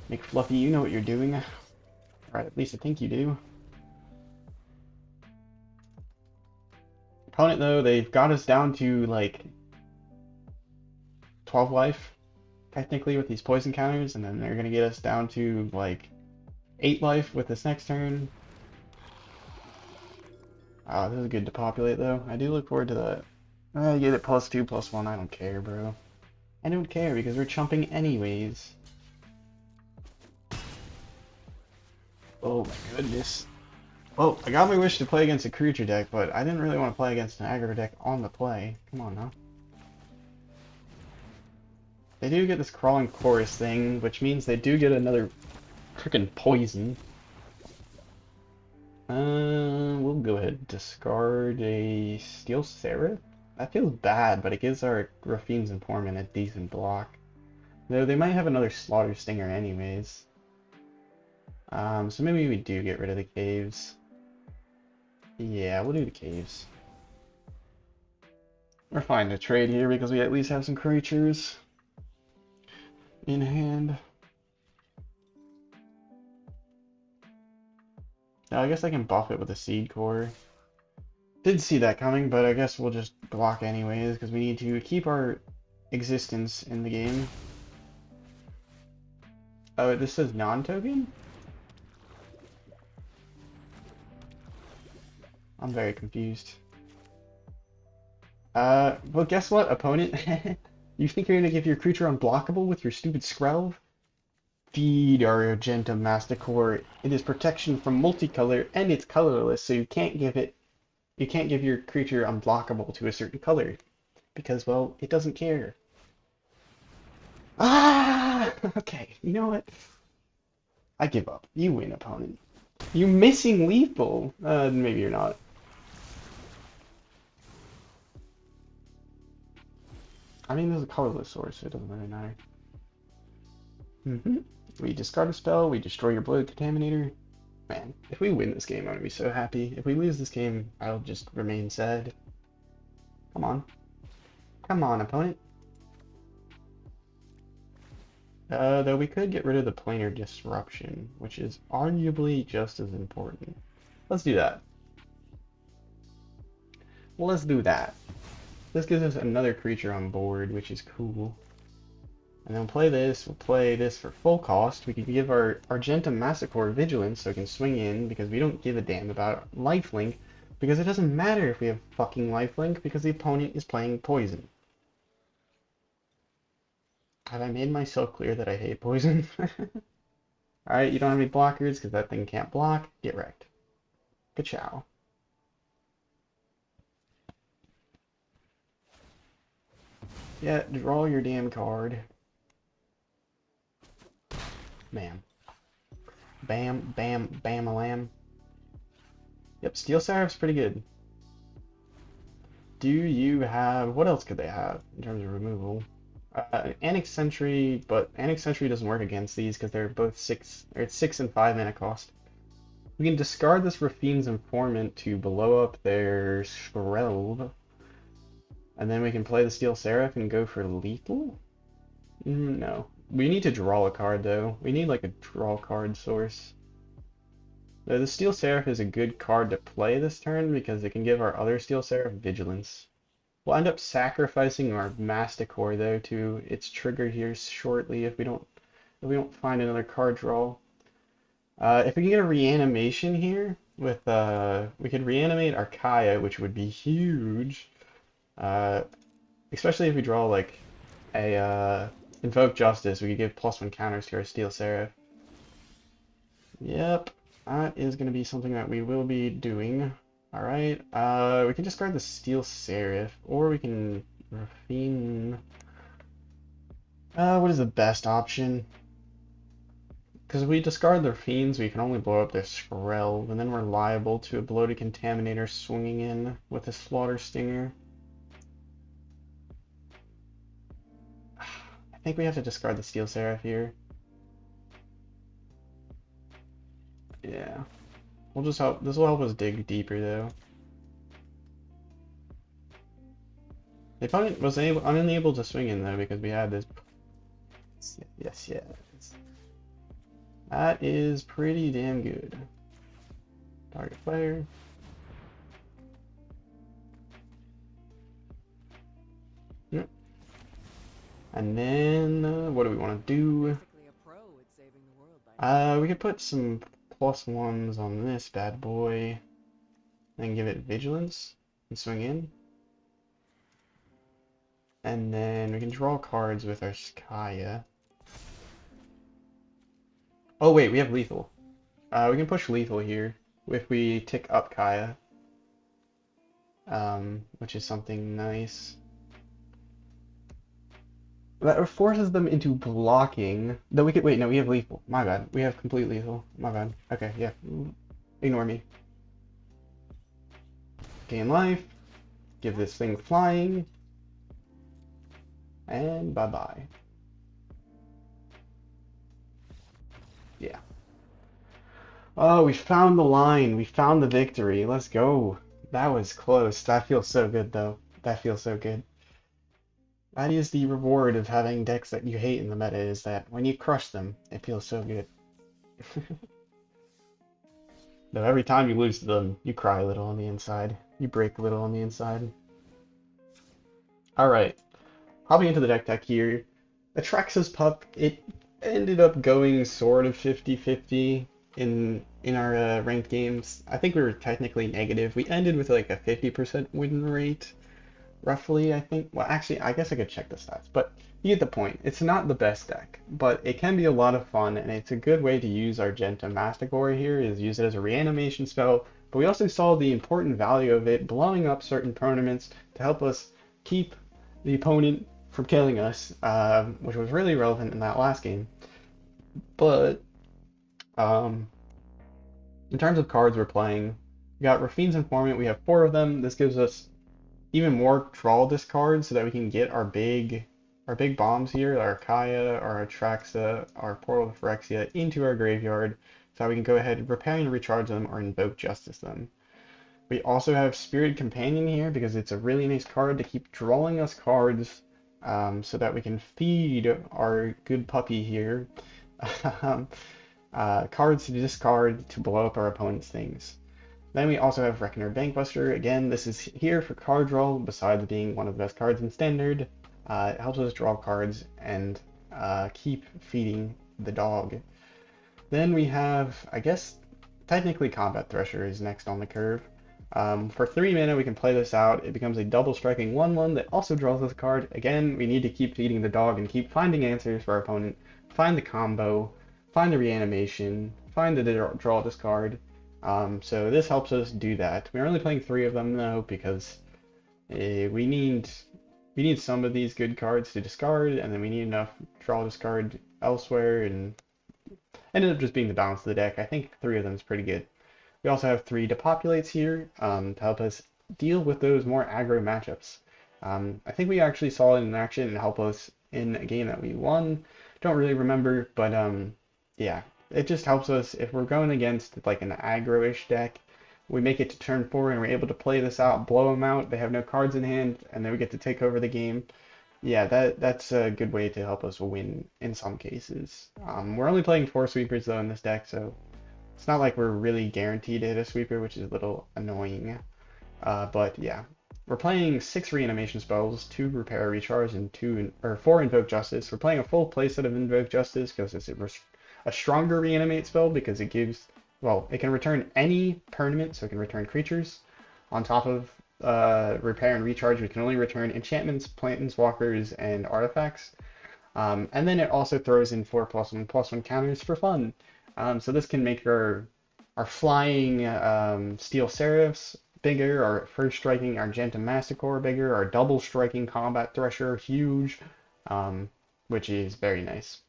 Make Fluffy, you know what you're doing. Alright, at least I think you do. Opponent, though, they've got us down to, like, 12 life, technically, with these poison counters, and then they're going to get us down to, like, 8 life with this next turn. This is good to populate, though. I do look forward to that. I get it +2, +1, I don't care, bro. I don't care, because we're chumping anyways. Oh my goodness. Well, I got my wish to play against a creature deck, but I didn't really want to play against an aggro deck on the play. Come on now. They do get this crawling chorus thing, which means they do get another freaking poison. We'll go ahead and discard a Steel Seraph. That feels bad, but it gives our Raffine's Informant a decent block. Though they might have another Slaughter Stinger anyways. So maybe we do get rid of the caves. Yeah, we'll do the caves. We're fine to trade here because we at least have some creatures in hand. Now I guess I can buff it with a Seed Core. Did see that coming, but I guess we'll just block anyways because we need to keep our existence in the game. Oh, this says non-token? I'm very confused. Well, guess what, opponent? You think you're gonna give your creature unblockable with your stupid Skrelv? Feed our Argentum Masticore. It is protection from multicolor and it's colorless, so you can't give your creature unblockable to a certain color. Because, well, it doesn't care. Ah! Okay, you know what? I give up. You win, opponent. You're missing lethal. Maybe you're not. I mean, there's a colorless source, so it doesn't really matter. We discard a spell, we destroy your Blood Contaminator. Man, if we win this game, I'm gonna be so happy. If we lose this game, I'll just remain sad. Come on. Come on, opponent. Though we could get rid of the Planar Disruption, which is arguably just as important. Let's do that. Well, let's do that. This gives us another creature on board, which is cool. And then we'll play this for full cost. We can give our Argentum Masticore Vigilance so it can swing in because we don't give a damn about lifelink because it doesn't matter if we have fucking lifelink because the opponent is playing poison. Have I made myself clear that I hate poison? Alright, you don't have any blockers because that thing can't block. Get wrecked. Ka-chow. Yeah, draw your damn card. Bam. Bam, bam, bam-a-lam. Yep, Steel Seraph's pretty good. Do you have... What else could they have in terms of removal? Annex Sentry, but Annex Sentry doesn't work against these because they're both 6... Or it's 6 and 5 mana cost. We can discard this Raffine's Informant to blow up their Skrelv. And then we can play the Steel Seraph and go for lethal? No. We need to draw a card, though. We need, like, a draw card source. The Steel Seraph is a good card to play this turn because it can give our other Steel Seraph Vigilance. We'll end up sacrificing our Masticore, though, to its trigger here shortly if we don't find another card draw. If we can get a reanimation here with we could reanimate our Kaya, which would be huge. Especially if we draw like a Invoke Justice, we could give +1 counters to our Steel Seraph. Yep, that is going to be something that we will be doing. Alright, we can discard the Steel Seraph, or we can Raffine. What is the best option? Because if we discard their fiends, we can only blow up their Skrell, and then we're liable to a bloated Contaminator swinging in with a Slaughter Stinger. I think we have to discard the Steel Seraph here. Yeah. We'll just help. This will help us dig deeper, though. The opponent was unable to swing in, though, because we had this. Yes, yes. That is pretty damn good. Target player. Yep. And then, what do we want to do? We could put some +1s on this bad boy, and give it vigilance and swing in. And then we can draw cards with our Skaya. Oh wait, we have lethal. We can push lethal here if we tick up Kaya, which is something nice. That forces them into blocking. Though we could wait. No, we have lethal. My bad. We have complete lethal. My bad. Okay, yeah. Ignore me. Gain life. Give this thing flying. And bye-bye. Yeah. Oh, we found the line. We found the victory. Let's go. That was close. That feels so good, though. That feels so good. That is the reward of having decks that you hate in the meta, is that when you crush them, it feels so good. Though every time you lose to them, you cry a little on the inside. You break a little on the inside. Alright, hopping into the deck tech here. Atraxa's Pup, it ended up going sort of 50-50 in our ranked games. I think we were technically negative. We ended with like a 50% win rate, roughly, I think. Well, actually, I guess I could check the stats, but you get the point. It's not the best deck, but it can be a lot of fun, and it's a good way to use Argentum Masticore here, is use it as a reanimation spell, but we also saw the important value of it blowing up certain tournaments to help us keep the opponent from killing us, which was really relevant in that last game. But um, in terms of cards we're playing, we got Raffine's Informant. We have 4 of them. This gives us even more draw discards so that we can get our big bombs here, our Kaya, our Atraxa, our Portal of Phyrexia into our graveyard, so that we can go ahead and repair and recharge them or Invoke Justice them. We also have Spirit Companion here because it's a really nice card to keep drawing us cards, so that we can feed our good puppy here cards to discard to blow up our opponent's things. Then we also have Reckoner Bankbuster. Again, this is here for card draw, besides being one of the best cards in Standard. It helps us draw cards and keep feeding the dog. Then we have, I guess, technically Combat Thresher is next on the curve. For 3 mana, we can play this out. It becomes a double striking 1/1 that also draws us a card. Again, we need to keep feeding the dog and keep finding answers for our opponent. Find the combo, find the reanimation, find the draw discard. So this helps us do that. We're only playing 3 of them though because we need some of these good cards to discard, and then we need enough draw discard elsewhere, and ended up just being the balance of the deck. I think 3 of them is pretty good. We also have 3 Depopulates here to help us deal with those more aggro matchups. I think we actually saw it in action and help us in a game that we won. Don't really remember, but yeah, it just helps us if we're going against like an aggro-ish deck. We make it to turn 4 and we're able to play this out, blow them out. They have no cards in hand, and then we get to take over the game. Yeah, that's a good way to help us win in some cases. We're only playing 4 sweepers though in this deck, so it's not like we're really guaranteed to hit a sweeper, which is a little annoying. But yeah, we're playing 6 reanimation spells, 2 repair recharge, and 4 invoke justice. We're playing a full playset of invoke justice because it's a stronger reanimate spell because it gives, well, it can return any permanent, so it can return creatures. On top of repair and recharge, we can only return enchantments, planeswalkers, and artifacts. And then it also throws in 4+1/+1 counters for fun. So this can make our flying steel seraphs bigger, our first striking Argentum Masticore bigger, our double striking combat thresher huge. which is very nice.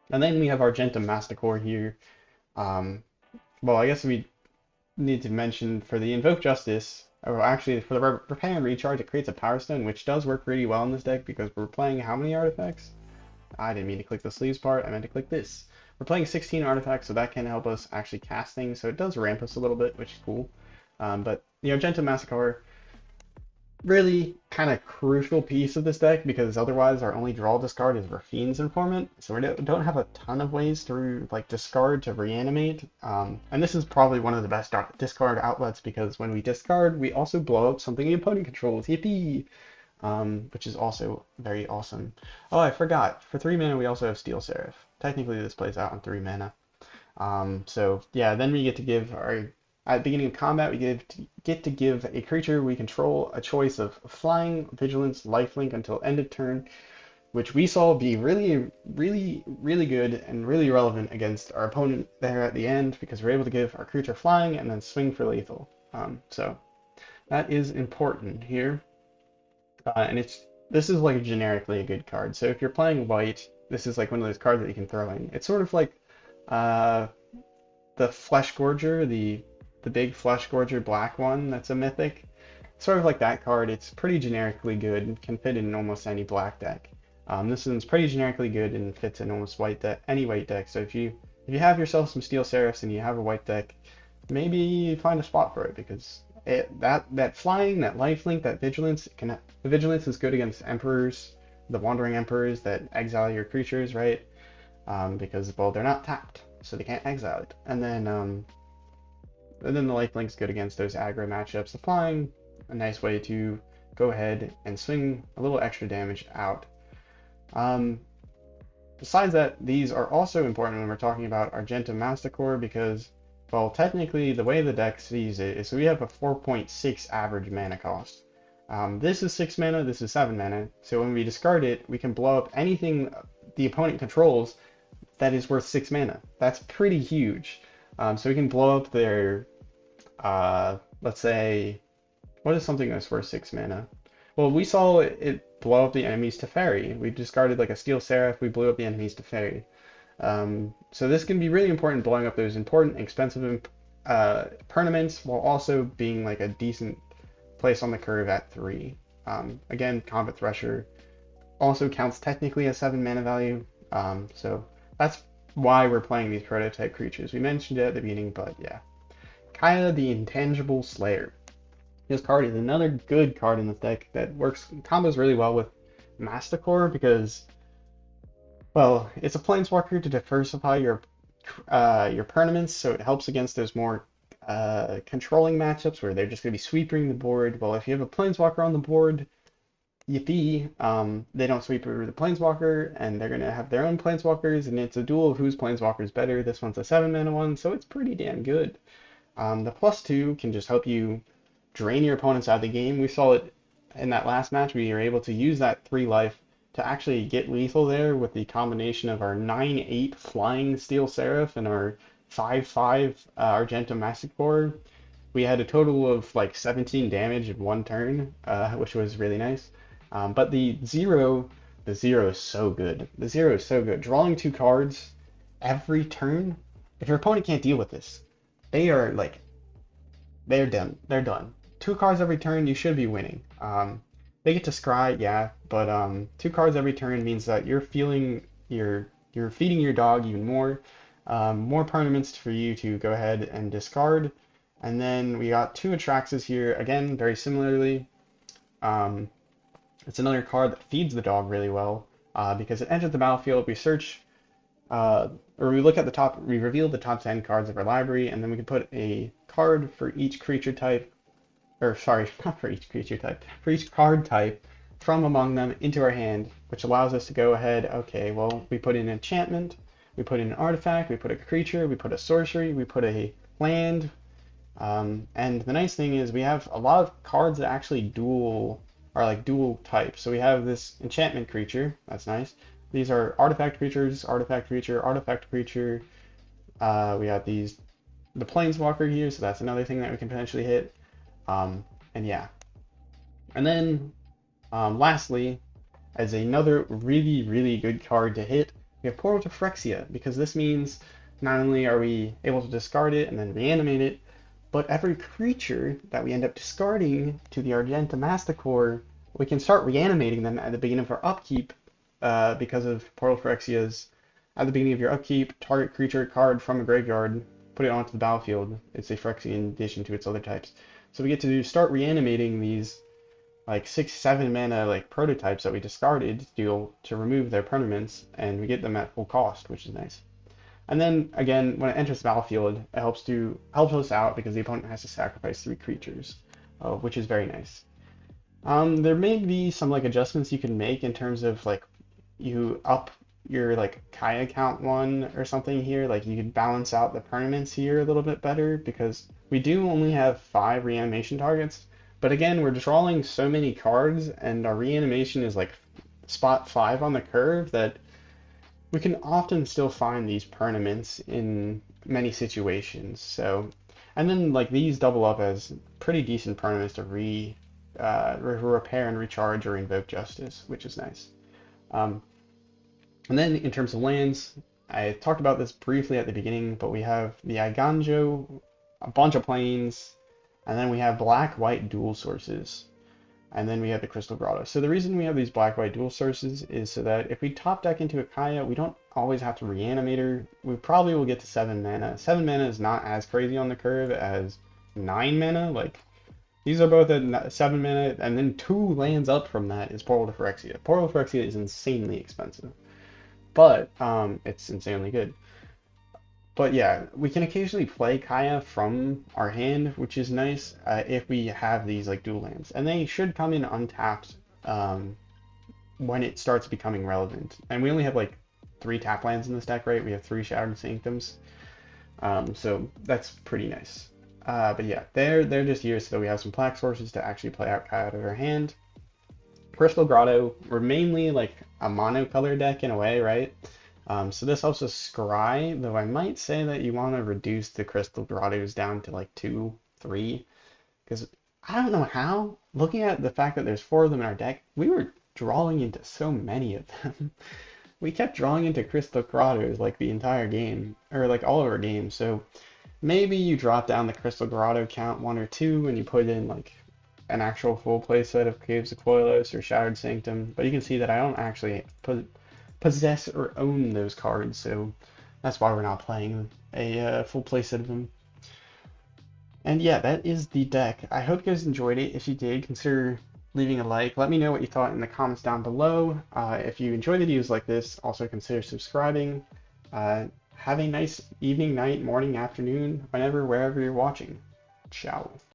And then we have Argentum Masticore here. Um, well, I guess we need to mention for the Invoke Justice, or actually for the Repair and Recharge, it creates a Power Stone, which does work really well in this deck because we're playing how many artifacts? I didn't mean to click the sleeves part, I meant to click this. We're playing 16 artifacts, so that can help us actually cast things, so it does ramp us a little bit, which is cool. But the Argentum Massacre, really kind of crucial piece of this deck because otherwise our only draw discard is Raffine's Informant, so we don't have a ton of ways to like discard to reanimate. And this is probably one of the best discard outlets because when we discard, we also blow up something the opponent controls. Yippee! Which is also very awesome. Oh, I forgot. For 3 mana, we also have Steel Seraph. Technically, this plays out on 3 mana. So yeah, then we get to give our at the beginning of combat, we get to give a creature we control a choice of flying, vigilance, lifelink until end of turn, which we saw be really, really, really good and really relevant against our opponent there at the end because we're able to give our creature flying and then swing for lethal. So that is important here, and this is like generically a good card. So if you're playing white, this is like one of those cards that you can throw in. It's sort of like uh, the Flesh Gorger, the big Flesh Gorger black one that's a mythic. Sort of like that card. It's pretty generically good and can fit in almost any black deck. This one's pretty generically good and fits in almost any white deck. So if you have yourself some Steel Seraphs and you have a white deck, maybe find a spot for it because that flying, that lifelink, that vigilance the vigilance is good against emperors, the wandering emperors that exile your creatures, right? Because well they're not tapped, so they can't exile it. And then the lifelink's good against those aggro matchups. The flying, a nice way to go ahead and swing a little extra damage out. Um, Besides that, these are also important when we're talking about Argentum Masticore because, well, technically the way the deck sees it is we have a 4.6 average mana cost. This is 6 mana, this is 7 mana, so when we discard it, we can blow up anything the opponent controls that is worth 6 mana. That's pretty huge. So we can blow up their, let's say, what is something that's worth 6 mana? Well, we saw it blow up the enemies to Fairy. We discarded like a Steel Seraph, we blew up the enemies to Fairy. So this can be really important, blowing up those important, expensive permanents while also being like a decent place on the curve at 3. Again, Combat Thresher also counts technically as 7 mana value, so that's why we're playing these prototype creatures. We mentioned it at the beginning, but yeah. Kaya the Intangible Slayer. This card is another good card in this deck that combos really well with Masticore because, well, it's a planeswalker to diversify your permanents, so it helps against those more controlling matchups where they're just going to be sweeping the board. Well, if you have a planeswalker on the board, yippee, they don't sweep over the planeswalker, and they're going to have their own planeswalkers, and it's a duel of whose planeswalker is better. This one's a 7 mana one, so it's pretty damn good. The +2 can just help you drain your opponents out of the game. We saw it in that last match. We were able to use that 3 life to actually get lethal there with the combination of our 9/8 flying Steel Seraph and our 5/5 Argentum Masticore. We had a total of like 17 damage in one turn, which was really nice. But the zero is so good. The zero is so good. Drawing 2 cards every turn. If your opponent can't deal with this, they are like, they're done. They're done. 2 cards every turn, you should be winning. They get to scry, yeah, but 2 cards every turn means that you're feeding your dog even more. More permanents for you to go ahead and discard. And then we got 2 Atraxas here, again, very similarly. It's another card that feeds the dog really well because it enters the battlefield. We search, or we look at the top, we reveal the top 10 cards of our library, and then we can put a card for each creature type, or sorry, not for each creature type, for each card type from among them into our hand, which allows us to go ahead, okay, well, we put in an enchantment, we put in an artifact, we put a creature, we put a sorcery, we put a land, and the nice thing is we have a lot of cards that actually are like dual types. So we have this enchantment creature, that's nice. These are artifact creatures, artifact creature, artifact creature. We have the planeswalker here, so that's another thing that we can potentially hit. And yeah. And then lastly, as another really, really good card to hit. We have Portal to Phyrexia, because this means not only are we able to discard it and then reanimate it, but every creature that we end up discarding to the Argentum Masticore, we can start reanimating them at the beginning of our upkeep because of Portal Phyrexia's at the beginning of your upkeep, target creature card from a graveyard, put it onto the battlefield. It's a Phyrexia in addition to its other types. So we get to start reanimating these like 6-7 mana like prototypes that we discarded to remove their permanents, and we get them at full cost, which is nice. And then again, when it enters the battlefield, it helps us out because the opponent has to sacrifice 3 creatures, which is very nice. There may be some like adjustments you can make in terms of like you up your like Kaya count 1 or something here. Like you could balance out the permanents here a little bit better because we do only have 5 reanimation targets. But again, we're drawing so many cards and our reanimation is like spot 5 on the curve that we can often still find these permanents in many situations. So, and then like these double up as pretty decent permanents to repair and recharge or invoke justice, which is nice. And then in terms of lands, I talked about this briefly at the beginning, but we have the Iganjo, a bunch of planes, and then we have black-white dual sources, and then we have the Crystal Grotto. So the reason we have these black-white dual sources is so that if we top deck into a Kaya, we don't always have to Reanimator. We probably will get to 7 mana. 7 mana is not as crazy on the curve as 9 mana. Like, these are both at 7 mana, and then 2 lands up from that is Portal to Phyrexia. Portal to Phyrexia is insanely expensive, but it's insanely good. But yeah, we can occasionally play Kaya from our hand, which is nice if we have these like dual lands, and they should come in untapped when it starts becoming relevant. And we only have like 3 tap lands in this deck, right? We have 3 Shattered Sanctums, so that's pretty nice. But yeah, they're just here so that we have some black sources to actually play out Kaya out of our hand. Crystal Grotto, we're mainly like a monocolor deck in a way, right? So this helps us scry, though I might say that you want to reduce the Crystal Grottos down to like 2, 3, because I don't know how. Looking at the fact that there's 4 of them in our deck, we were drawing into so many of them. We kept drawing into Crystal Grottos like the entire game, or like all of our games, so maybe you drop down the Crystal Grotto count 1 or 2 and you put in like an actual full play set of Caves of Koilos or Shattered Sanctum, but you can see that I don't actually possess or own those cards, so that's why we're not playing a full play set of them. And yeah, that is the deck. I hope you guys enjoyed it. If you did, consider leaving a like. Let me know what you thought in the comments down below. If you enjoy videos like this, also consider subscribing. Have a nice evening, night, morning, afternoon, whenever, wherever you're watching. Ciao.